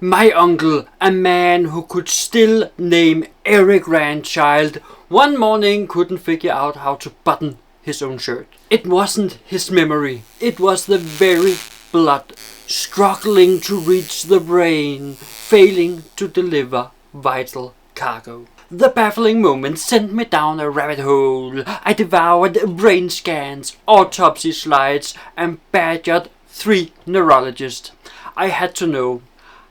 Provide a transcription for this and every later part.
My uncle, a man who could still name every grandchild, one morning couldn't figure out how to button his own shirt. It wasn't his memory, it was the very blood struggling to reach the brain, failing to deliver vital cargo. The baffling moment sent me down a rabbit hole. I devoured brain scans, autopsy slides, and badgered 3 neurologists. I had to know,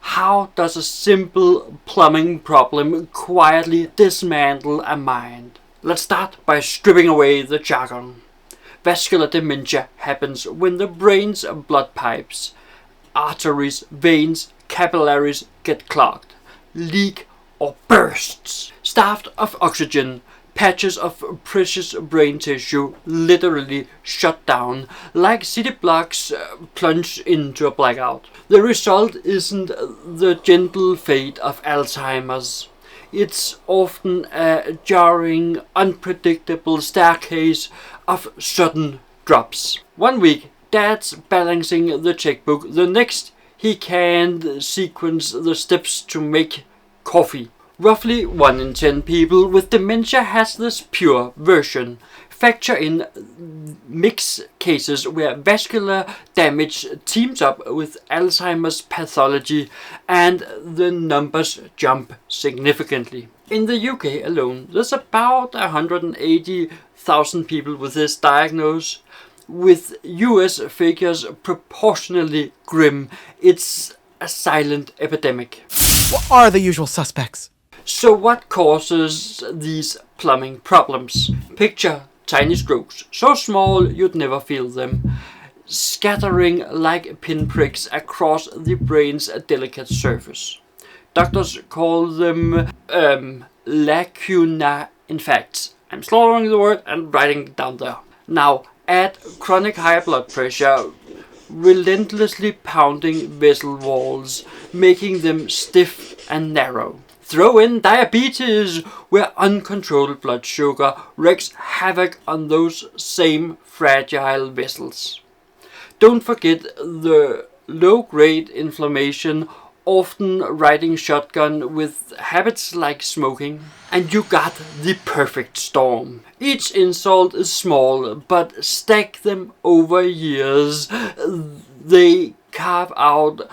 how does a simple plumbing problem quietly dismantle a mind? Let's start by stripping away the jargon. Vascular dementia happens when the brain's blood pipes, arteries, veins, capillaries get clogged, leak or bursts. Starved of oxygen, patches of precious brain tissue literally shut down, like city blocks plunge into a blackout. The result isn't the gentle fate of Alzheimer's. It's often a jarring, unpredictable staircase of sudden drops. One week, Dad's balancing the checkbook. The next, he can't sequence the steps to make coffee. Roughly 1 in 10 people with dementia has this pure version. Factor in mixed cases where vascular damage teams up with Alzheimer's pathology and the numbers jump significantly. In the UK alone, there's about 180,000 people with this diagnosis, with US figures proportionally grim. It's a silent epidemic. What are the usual suspects? So what causes these plumbing problems? Picture tiny strokes, so small you'd never feel them, scattering like pinpricks across the brain's delicate surface. Doctors call them lacuna infects. I'm slurring the word and writing it down there. Now, add chronic high blood pressure, relentlessly pounding vessel walls, making them stiff and narrow. Throw in diabetes, where uncontrolled blood sugar wreaks havoc on those same fragile vessels. Don't forget the low-grade inflammation, often riding shotgun with habits like smoking. And you got the perfect storm. Each insult is small, but stack them over years. They carve out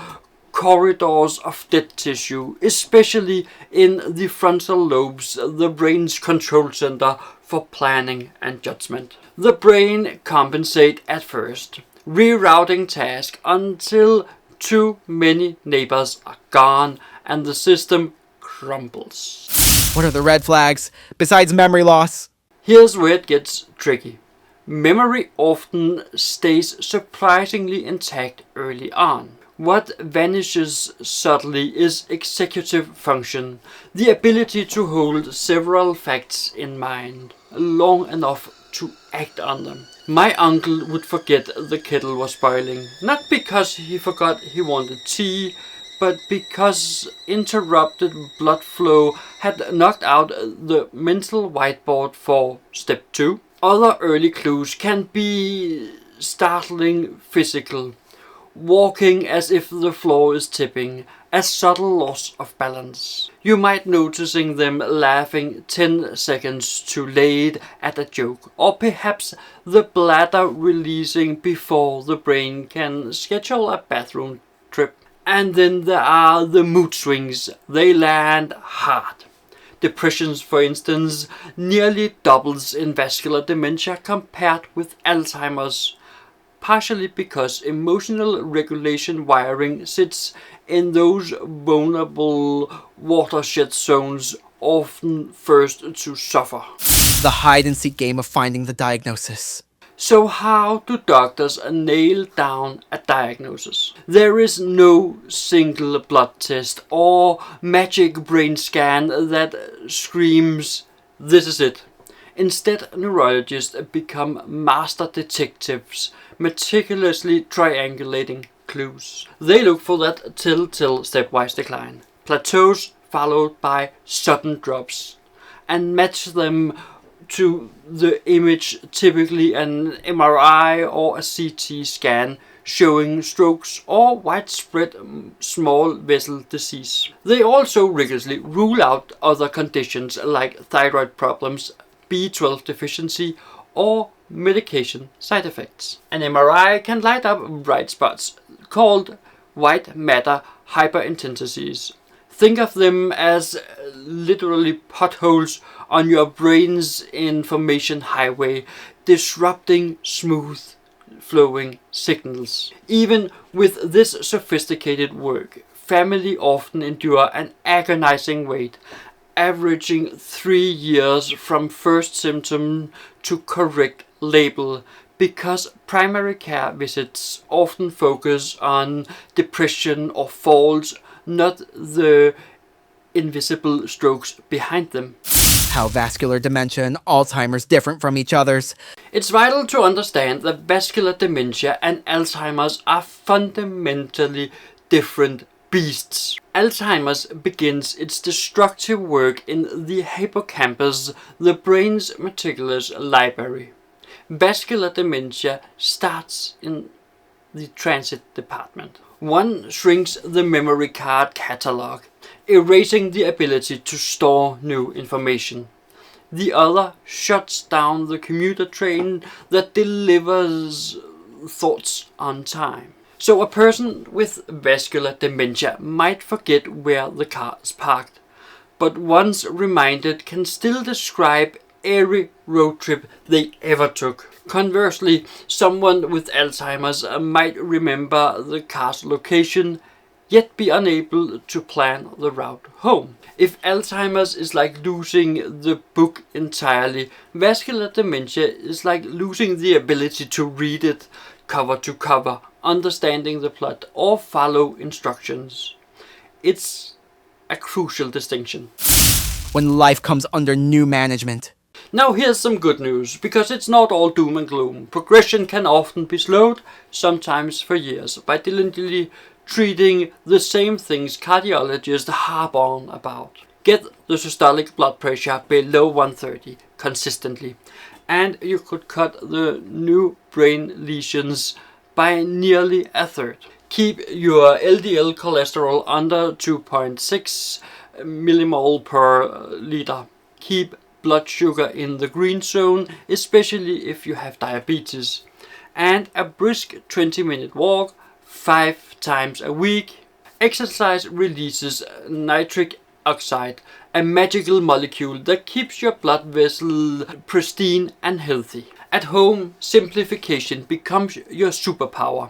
corridors of dead tissue, especially in the frontal lobes, the brain's control center for planning and judgment. The brain compensates at first, rerouting tasks until too many neighbors are gone and the system crumbles. What are the red flags, besides memory loss? Here's where it gets tricky. Memory often stays surprisingly intact early on. What vanishes subtly is executive function, the ability to hold several facts in mind long enough to act on them. My uncle would forget the kettle was boiling, not because he forgot he wanted tea, but because interrupted blood flow had knocked out the mental whiteboard for step 2. Other early clues can be startling physical. Walking as if the floor is tipping, a subtle loss of balance. You might noticing them laughing 10 seconds too late at a joke, or perhaps the bladder releasing before the brain can schedule a bathroom trip. And then there are the mood swings. They land hard. Depressions, for instance, nearly doubles in vascular dementia compared with Alzheimer's, partially because emotional regulation wiring sits in those vulnerable watershed zones, often first to suffer. The hide-and-seek game of finding the diagnosis. So how do doctors nail down a diagnosis? There is no single blood test or magic brain scan that screams, "This is it." Instead, neurologists become master detectives, meticulously triangulating clues. They look for that telltale stepwise decline, plateaus followed by sudden drops, and match them to the image, typically an MRI or a CT scan, showing strokes or widespread small vessel disease. They also rigorously rule out other conditions like thyroid problems, B12 deficiency, or medication side effects. An MRI can light up bright spots called white matter hyperintensities. Think of them as literally potholes on your brain's information highway, disrupting smooth flowing signals. Even with this sophisticated work, family often endure an agonizing wait, averaging 3 years from first symptom to correct label, because primary care visits often focus on depression or falls, not the invisible strokes behind them. How vascular dementia and Alzheimer's different from each other's. It's vital to understand that vascular dementia and Alzheimer's are fundamentally different beasts. Alzheimer's begins its destructive work in the hippocampus, the brain's meticulous library. Vascular dementia starts in the transit department. One shrinks the memory card catalog, erasing the ability to store new information. The other shuts down the commuter train that delivers thoughts on time. So a person with vascular dementia might forget where the car is parked, but once reminded can still describe every road trip they ever took. Conversely, someone with Alzheimer's might remember the car's location, yet be unable to plan the route home. If Alzheimer's is like losing the book entirely, vascular dementia is like losing the ability to read it cover to cover, understanding the plot, or follow instructions. It's a crucial distinction. When life comes under new management. Now here's some good news, because it's not all doom and gloom. Progression can often be slowed, sometimes for years, by diligently treating the same things cardiologists harp on about. Get the systolic blood pressure below 130 consistently, and you could cut the new brain lesions by nearly a third. Keep your LDL cholesterol under 2.6 millimole per liter. Keep blood sugar in the green zone, especially if you have diabetes. And a brisk 20-minute walk 5 times a week. Exercise releases nitric oxide, a magical molecule that keeps your blood vessel pristine and healthy. At home, simplification becomes your superpower.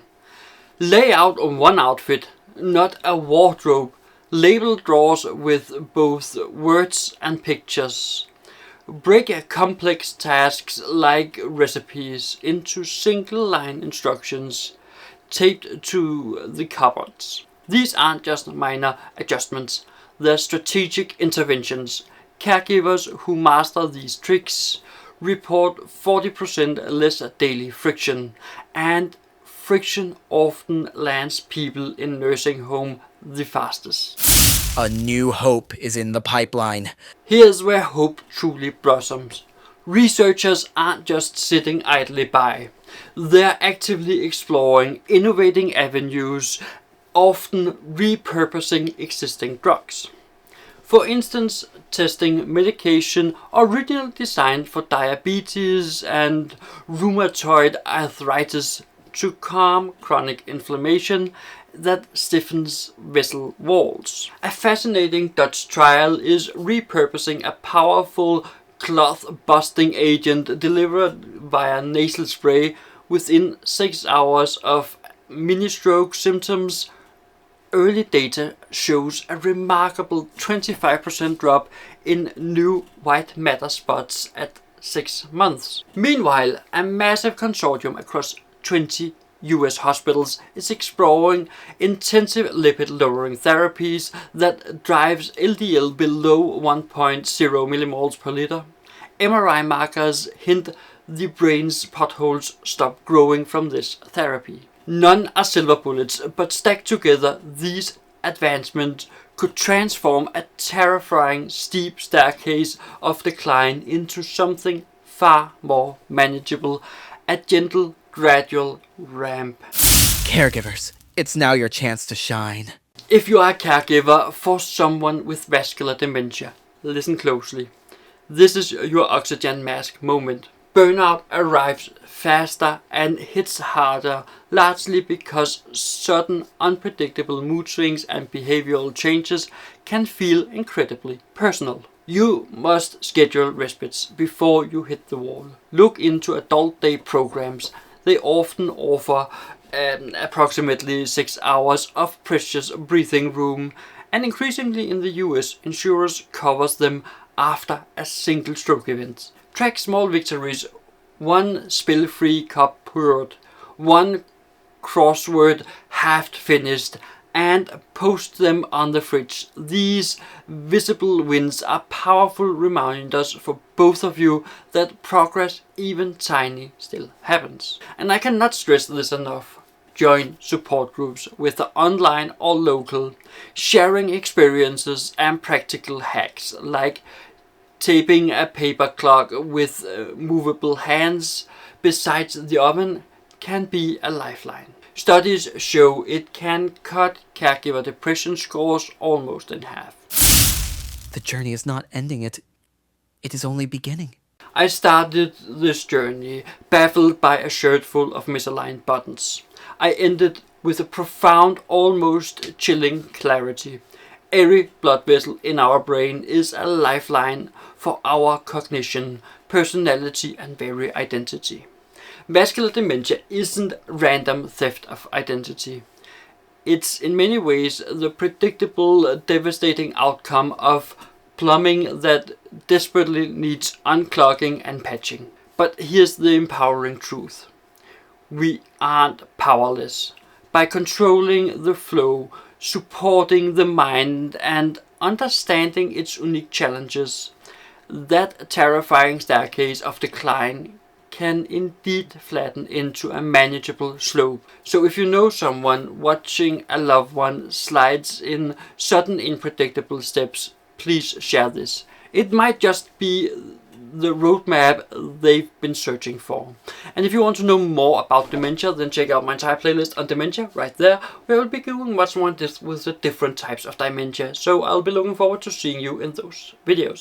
Lay out one outfit, not a wardrobe. Label drawers with both words and pictures. Break complex tasks like recipes into single-line instructions taped to the cupboards. These aren't just minor adjustments, they're strategic interventions. Caregivers who master these tricks report 40% less daily friction, and friction often lands people in nursing home the fastest. A new hope is in the pipeline. Here's where hope truly blossoms. Researchers aren't just sitting idly by. They're actively exploring innovating avenues, often repurposing existing drugs. For instance, testing medication originally designed for diabetes and rheumatoid arthritis to calm chronic inflammation that stiffens vessel walls. A fascinating Dutch trial is repurposing a powerful clot-busting agent delivered via nasal spray within 6 hours of mini-stroke symptoms. Early data shows a remarkable 25% drop in new white matter spots at 6 months. Meanwhile, a massive consortium across 20 US hospitals is exploring intensive lipid-lowering therapies that drives LDL below 1.0 millimoles per liter. MRI markers hint the brain's potholes stop growing from this therapy. None are silver bullets, but stacked together, these advancements could transform a terrifying steep staircase of decline into something far more manageable, a gentle, gradual ramp. Caregivers, it's now your chance to shine. If you are a caregiver for someone with vascular dementia, listen closely. This is your oxygen mask moment. Burnout arrives faster and hits harder, largely because sudden unpredictable mood swings and behavioral changes can feel incredibly personal. You must schedule respites before you hit the wall. Look into adult day programs. They often offer approximately 6 hours of precious breathing room, and increasingly in the US, insurers covers them after a single stroke event. Track small victories, one spill-free cup poured, one crossword half finished, and post them on the fridge. These visible wins are powerful reminders for both of you that progress, even tiny, still happens. And I cannot stress this enough. Join support groups, whether online or local, sharing experiences and practical hacks like taping a paper clock with movable hands besides the oven can be a lifeline. Studies show it can cut caregiver depression scores almost in half. The journey is not ending, it is only beginning. I started this journey baffled by a shirt full of misaligned buttons. I ended with a profound, almost chilling clarity. Every blood vessel in our brain is a lifeline for our cognition, personality, and very identity. Vascular dementia isn't random theft of identity. It's in many ways the predictable, devastating outcome of plumbing that desperately needs unclogging and patching. But here's the empowering truth. We aren't powerless. By controlling the flow, supporting the mind, and understanding its unique challenges, that terrifying staircase of decline can indeed flatten into a manageable slope. So if you know someone watching a loved one slides in sudden unpredictable steps, please share this. It might just be the roadmap they've been searching for. And if you want to know more about dementia, then check out my entire playlist on dementia right there, where we'll be doing much more with the different types of dementia. So I'll be looking forward to seeing you in those videos.